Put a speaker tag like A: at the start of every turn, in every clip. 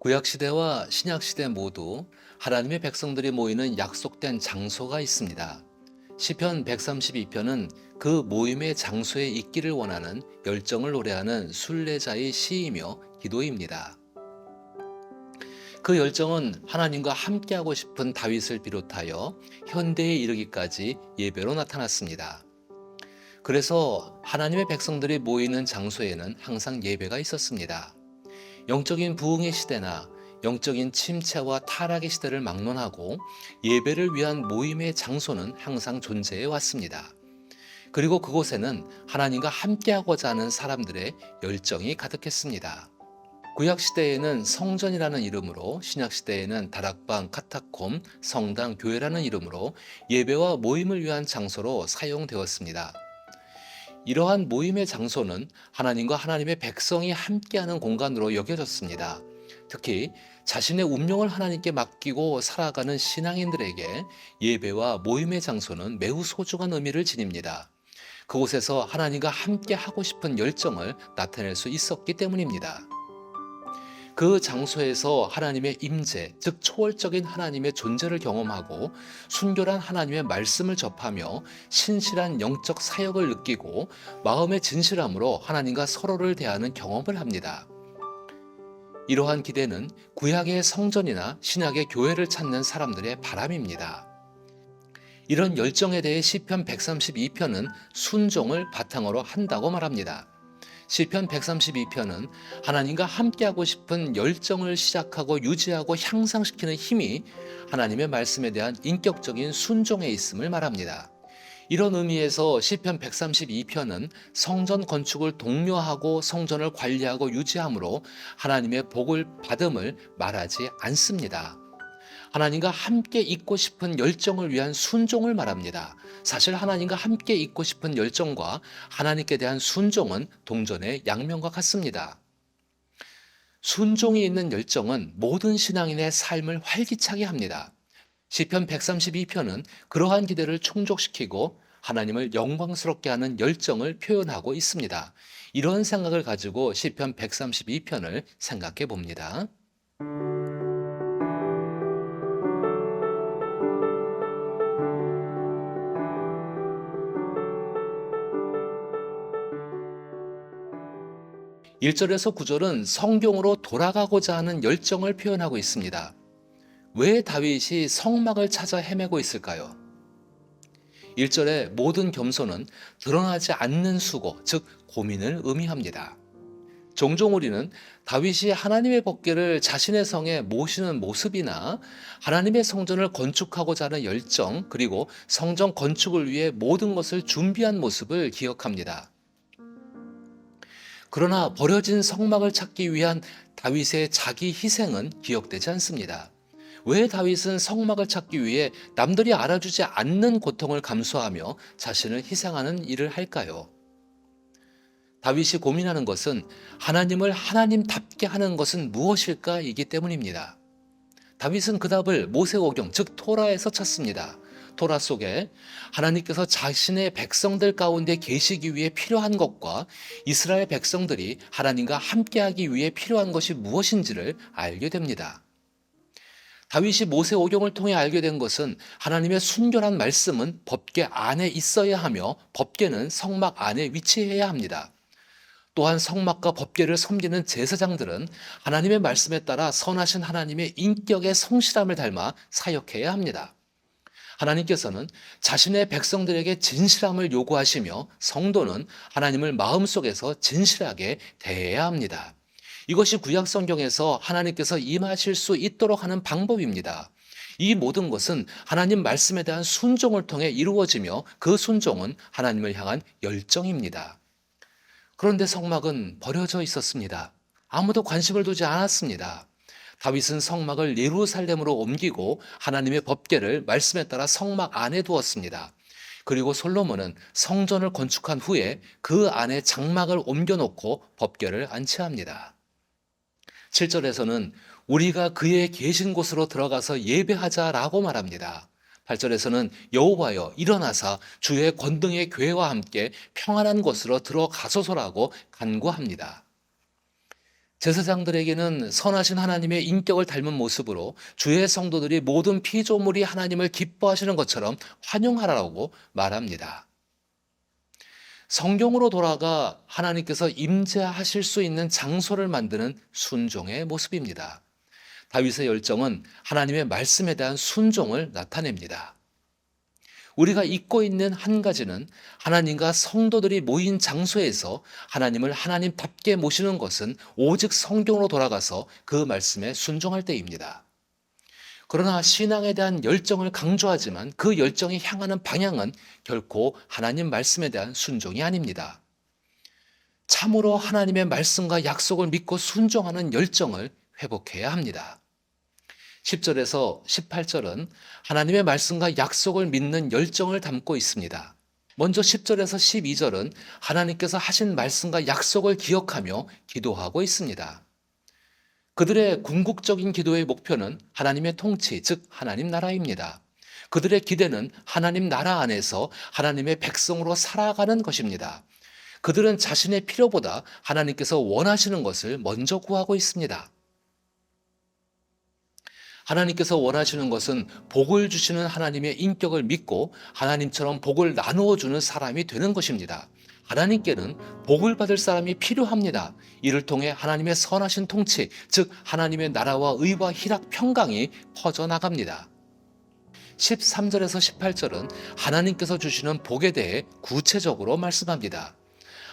A: 구약시대와 신약시대 모두 하나님의 백성들이 모이는 약속된 장소가 있습니다. 시편 132편은 그 모임의 장소에 있기를 원하는 열정을 노래하는 순례자의 시이며 기도입니다. 그 열정은 하나님과 함께하고 싶은 다윗을 비롯하여 현대에 이르기까지 예배로 나타났습니다. 그래서 하나님의 백성들이 모이는 장소에는 항상 예배가 있었습니다. 영적인 부흥의 시대나 영적인 침체와 타락의 시대를 막론하고 예배를 위한 모임의 장소는 항상 존재해 왔습니다. 그리고 그곳에는 하나님과 함께하고자 하는 사람들의 열정이 가득했습니다. 구약 시대에는 성전이라는 이름으로, 신약 시대에는 다락방, 카타콤, 성당, 교회라는 이름으로 예배와 모임을 위한 장소로 사용되었습니다. 이러한 모임의 장소는 하나님과 하나님의 백성이 함께하는 공간으로 여겨졌습니다. 특히 자신의 운명을 하나님께 맡기고 살아가는 신앙인들에게 예배와 모임의 장소는 매우 소중한 의미를 지닙니다. 그곳에서 하나님과 함께 하고 싶은 열정을 나타낼 수 있었기 때문입니다. 그 장소에서 하나님의 임재, 즉 초월적인 하나님의 존재를 경험하고 순결한 하나님의 말씀을 접하며 신실한 영적 사역을 느끼고 마음의 진실함으로 하나님과 서로를 대하는 경험을 합니다. 이러한 기대는 구약의 성전이나 신약의 교회를 찾는 사람들의 바람입니다. 이런 열정에 대해 시편 132편은 순종을 바탕으로 한다고 말합니다. 시편 132편은 하나님과 함께하고 싶은 열정을 시작하고 유지하고 향상시키는 힘이 하나님의 말씀에 대한 인격적인 순종에 있음을 말합니다. 이런 의미에서 시편 132편은 성전 건축을 독려하고 성전을 관리하고 유지함으로 하나님의 복을 받음을 말하지 않습니다. 하나님과 함께 있고 싶은 열정을 위한 순종을 말합니다. 사실 하나님과 함께 있고 싶은 열정과 하나님께 대한 순종은 동전의 양면과 같습니다. 순종이 있는 열정은 모든 신앙인의 삶을 활기차게 합니다. 시편 132편은 그러한 기대를 충족시키고 하나님을 영광스럽게 하는 열정을 표현하고 있습니다. 이런 생각을 가지고 시편 132편을 생각해 봅니다. 1절에서 9절은 성경으로 돌아가고자 하는 열정을 표현하고 있습니다. 왜 다윗이 성막을 찾아 헤매고 있을까요? 1절의 모든 겸손은 드러나지 않는 수고, 즉 고민을 의미합니다. 종종 우리는 다윗이 하나님의 법궤를 자신의 성에 모시는 모습이나 하나님의 성전을 건축하고자 하는 열정, 그리고 성전 건축을 위해 모든 것을 준비한 모습을 기억합니다. 그러나 버려진 성막을 찾기 위한 다윗의 자기 희생은 기억되지 않습니다. 왜 다윗은 성막을 찾기 위해 남들이 알아주지 않는 고통을 감수하며 자신을 희생하는 일을 할까요? 다윗이 고민하는 것은 하나님을 하나님답게 하는 것은 무엇일까이기 때문입니다. 다윗은 그 답을 모세오경, 즉 토라에서 찾습니다. 토라 속에 하나님께서 자신의 백성들 가운데 계시기 위해 필요한 것과 이스라엘 백성들이 하나님과 함께하기 위해 필요한 것이 무엇인지를 알게 됩니다. 다윗이 모세오경을 통해 알게 된 것은 하나님의 순결한 말씀은 법궤 안에 있어야 하며 법궤는 성막 안에 위치해야 합니다. 또한 성막과 법궤를 섬기는 제사장들은 하나님의 말씀에 따라 선하신 하나님의 인격의 성실함을 닮아 사역해야 합니다. 하나님께서는 자신의 백성들에게 진실함을 요구하시며 성도는 하나님을 마음속에서 진실하게 대해야 합니다. 이것이 구약 성경에서 하나님께서 임하실 수 있도록 하는 방법입니다. 이 모든 것은 하나님 말씀에 대한 순종을 통해 이루어지며 그 순종은 하나님을 향한 열정입니다. 그런데 성막은 버려져 있었습니다. 아무도 관심을 두지 않았습니다. 다윗은 성막을 예루살렘으로 옮기고 하나님의 법궤를 말씀에 따라 성막 안에 두었습니다. 그리고 솔로몬은 성전을 건축한 후에 그 안에 장막을 옮겨놓고 법궤를 안치합니다. 7절에서는 우리가 그의 계신 곳으로 들어가서 예배하자라고 말합니다. 8절에서는 여호와여 일어나사 주의 권능의 괴와 함께 평안한 곳으로 들어가소서라고 간구합니다. 제사장들에게는 선하신 하나님의 인격을 닮은 모습으로 주의 성도들이 모든 피조물이 하나님을 기뻐하시는 것처럼 환영하라고 말합니다. 성경으로 돌아가 하나님께서 임재하실 수 있는 장소를 만드는 순종의 모습입니다. 다윗의 열정은 하나님의 말씀에 대한 순종을 나타냅니다. 우리가 잊고 있는 한 가지는 하나님과 성도들이 모인 장소에서 하나님을 하나님답게 모시는 것은 오직 성경으로 돌아가서 그 말씀에 순종할 때입니다. 그러나 신앙에 대한 열정을 강조하지만 그 열정이 향하는 방향은 결코 하나님 말씀에 대한 순종이 아닙니다. 참으로 하나님의 말씀과 약속을 믿고 순종하는 열정을 회복해야 합니다. 10절에서 18절은 하나님의 말씀과 약속을 믿는 열정을 담고 있습니다. 먼저 10절에서 12절은 하나님께서 하신 말씀과 약속을 기억하며 기도하고 있습니다. 그들의 궁극적인 기도의 목표는 하나님의 통치, 즉 하나님 나라입니다. 그들의 기대는 하나님 나라 안에서 하나님의 백성으로 살아가는 것입니다. 그들은 자신의 필요보다 하나님께서 원하시는 것을 먼저 구하고 있습니다. 하나님께서 원하시는 것은 복을 주시는 하나님의 인격을 믿고 하나님처럼 복을 나누어 주는 사람이 되는 것입니다. 하나님께는 복을 받을 사람이 필요합니다. 이를 통해 하나님의 선하신 통치, 즉 하나님의 나라와 의와 희락, 평강이 퍼져나갑니다. 13절에서 18절은 하나님께서 주시는 복에 대해 구체적으로 말씀합니다.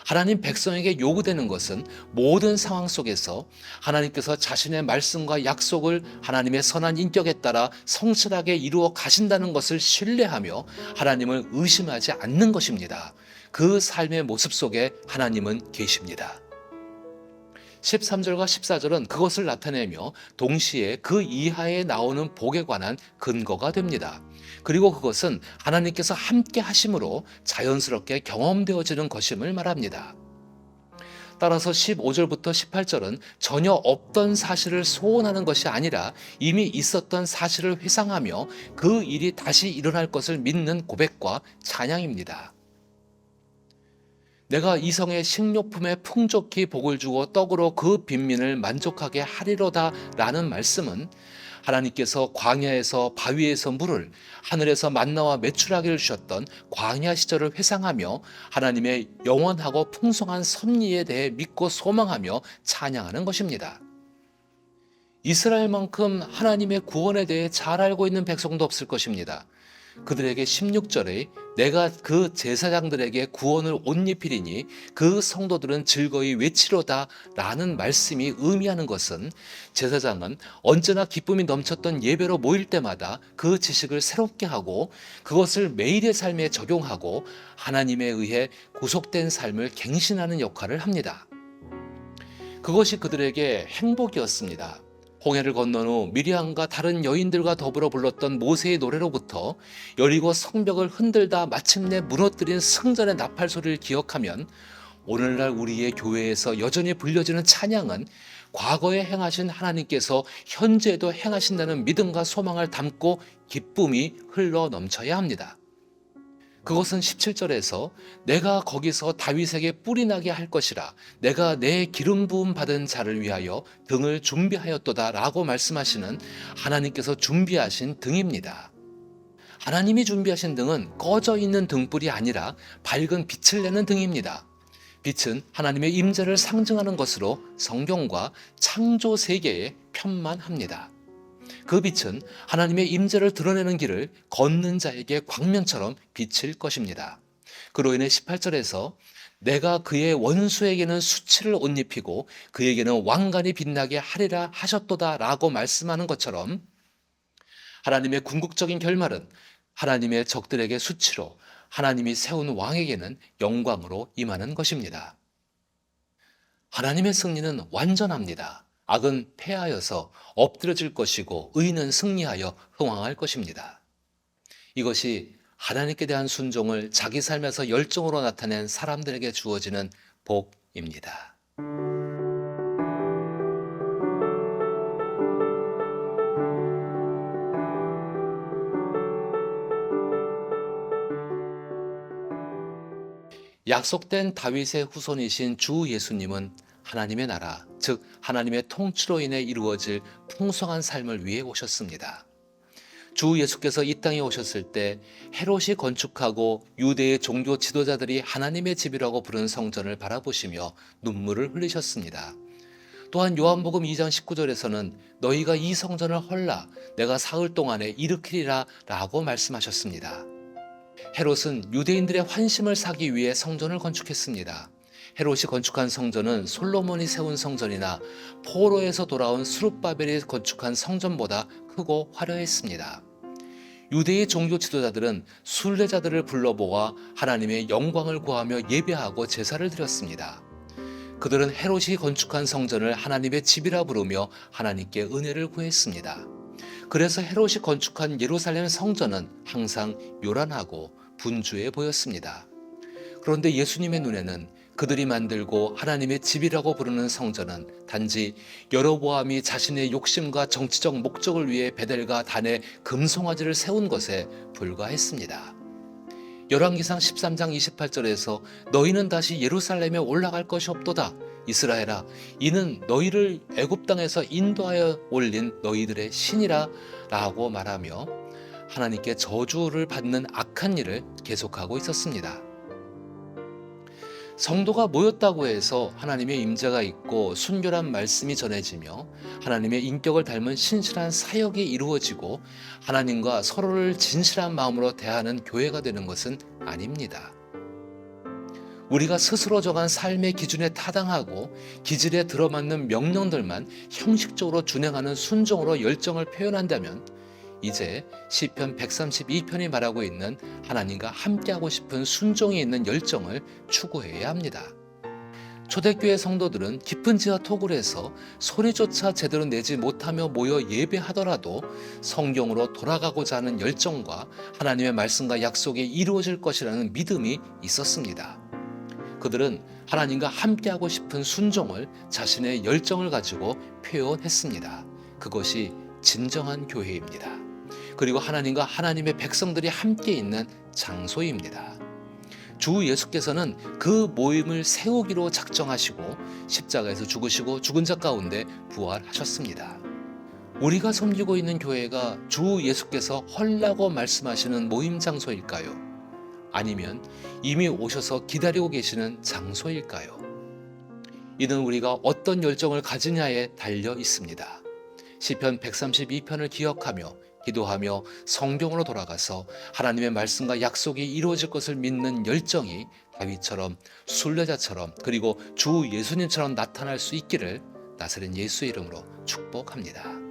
A: 하나님 백성에게 요구되는 것은 모든 상황 속에서 하나님께서 자신의 말씀과 약속을 하나님의 선한 인격에 따라 성실하게 이루어 가신다는 것을 신뢰하며 하나님을 의심하지 않는 것입니다. 그 삶의 모습 속에 하나님은 계십니다. 13절과 14절은 그것을 나타내며 동시에 그 이하에 나오는 복에 관한 근거가 됩니다. 그리고 그것은 하나님께서 함께 하심으로 자연스럽게 경험되어지는 것임을 말합니다. 따라서 15절부터 18절은 전혀 없던 사실을 소원하는 것이 아니라 이미 있었던 사실을 회상하며 그 일이 다시 일어날 것을 믿는 고백과 찬양입니다. 내가 이성의 식료품에 풍족히 복을 주고 떡으로 그 빈민을 만족하게 하리로다 라는 말씀은 하나님께서 광야에서 바위에서 물을, 하늘에서 만나와 메추라기를 주셨던 광야 시절을 회상하며 하나님의 영원하고 풍성한 섭리에 대해 믿고 소망하며 찬양하는 것입니다. 이스라엘만큼 하나님의 구원에 대해 잘 알고 있는 백성도 없을 것입니다. 그들에게 16절에 내가 그 제사장들에게 구원을 옷 입히리니 그 성도들은 즐거이 외치로다 라는 말씀이 의미하는 것은 제사장은 언제나 기쁨이 넘쳤던 예배로 모일 때마다 그 지식을 새롭게 하고 그것을 매일의 삶에 적용하고 하나님에 의해 구속된 삶을 갱신하는 역할을 합니다. 그것이 그들에게 행복이었습니다. 홍해를 건넌 후 미리암과 다른 여인들과 더불어 불렀던 모세의 노래로부터 여리고 성벽을 흔들다 마침내 무너뜨린 승전의 나팔 소리를 기억하면 오늘날 우리의 교회에서 여전히 불려지는 찬양은 과거에 행하신 하나님께서 현재에도 행하신다는 믿음과 소망을 담고 기쁨이 흘러 넘쳐야 합니다. 그것은 17절에서 내가 거기서 다윗에게 뿔이 나게 할 것이라 내가 내 기름 부음 받은 자를 위하여 등을 준비하였도다 라고 말씀하시는 하나님께서 준비하신 등입니다. 하나님이 준비하신 등은 꺼져 있는 등불이 아니라 밝은 빛을 내는 등입니다. 빛은 하나님의 임재를 상징하는 것으로 성경과 창조 세계에 편만합니다. 그 빛은 하나님의 임재를 드러내는 길을 걷는 자에게 광명처럼 비칠 것입니다. 그로 인해 18절에서 내가 그의 원수에게는 수치를 옷 입히고 그에게는 왕관이 빛나게 하리라 하셨도다 라고 말씀하는 것처럼 하나님의 궁극적인 결말은 하나님의 적들에게 수치로 하나님이 세운 왕에게는 영광으로 임하는 것입니다. 하나님의 승리는 완전합니다. 악은 패하여서 엎드려질 것이고 의는 승리하여 흥왕할 것입니다. 이것이 하나님께 대한 순종을 자기 삶에서 열정으로 나타낸 사람들에게 주어지는 복입니다. 약속된 다윗의 후손이신 주 예수님은 하나님의 나라, 즉 하나님의 통치로 인해 이루어질 풍성한 삶을 위해 오셨습니다. 주 예수께서 이 땅에 오셨을 때 헤롯이 건축하고 유대의 종교 지도자들이 하나님의 집이라고 부르는 성전을 바라보시며 눈물을 흘리셨습니다. 또한 요한복음 2장 19절에서는 너희가 이 성전을 헐라 내가 사흘 동안에 일으키리라 라고 말씀하셨습니다. 헤롯은 유대인들의 환심을 사기 위해 성전을 건축했습니다. 헤롯이 건축한 성전은 솔로몬이 세운 성전이나 포로에서 돌아온 스룹바벨이 건축한 성전보다 크고 화려했습니다. 유대의 종교 지도자들은 순례자들을 불러모아 하나님의 영광을 구하며 예배하고 제사를 드렸습니다. 그들은 헤롯이 건축한 성전을 하나님의 집이라 부르며 하나님께 은혜를 구했습니다. 그래서 헤롯이 건축한 예루살렘 성전은 항상 요란하고 분주해 보였습니다. 그런데 예수님의 눈에는 그들이 만들고 하나님의 집이라고 부르는 성전은 단지 여로보암이 자신의 욕심과 정치적 목적을 위해 베델과 단에 금송아지를 세운 것에 불과했습니다. 열왕기상 13장 28절에서 너희는 다시 예루살렘에 올라갈 것이 없도다. 이스라엘아, 이는 너희를 애굽 땅에서 인도하여 올린 너희들의 신이라 라고 말하며 하나님께 저주를 받는 악한 일을 계속하고 있었습니다. 성도가 모였다고 해서 하나님의 임재가 있고 순결한 말씀이 전해지며 하나님의 인격을 닮은 신실한 사역이 이루어지고 하나님과 서로를 진실한 마음으로 대하는 교회가 되는 것은 아닙니다. 우리가 스스로 정한 삶의 기준에 타당하고 기질에 들어맞는 명령들만 형식적으로 준행하는 순종으로 열정을 표현한다면 이제 시편 132편이 말하고 있는 하나님과 함께하고 싶은 순종이 있는 열정을 추구해야 합니다. 초대교회 성도들은 깊은 지하 토굴에서 소리조차 제대로 내지 못하며 모여 예배하더라도 성경으로 돌아가고자 하는 열정과 하나님의 말씀과 약속이 이루어질 것이라는 믿음이 있었습니다. 그들은 하나님과 함께하고 싶은 순종을 자신의 열정을 가지고 표현했습니다. 그것이 진정한 교회입니다. 그리고 하나님과 하나님의 백성들이 함께 있는 장소입니다. 주 예수께서는 그 모임을 세우기로 작정하시고 십자가에서 죽으시고 죽은 자 가운데 부활하셨습니다. 우리가 섬기고 있는 교회가 주 예수께서 헐라고 말씀하시는 모임 장소일까요? 아니면 이미 오셔서 기다리고 계시는 장소일까요? 이는 우리가 어떤 열정을 가지냐에 달려 있습니다. 시편 132편을 기억하며 기도하며 성경으로 돌아가서 하나님의 말씀과 약속이 이루어질 것을 믿는 열정이 다윗처럼 순례자처럼 그리고 주 예수님처럼 나타날 수 있기를 나사렛 예수의 이름으로 축복합니다.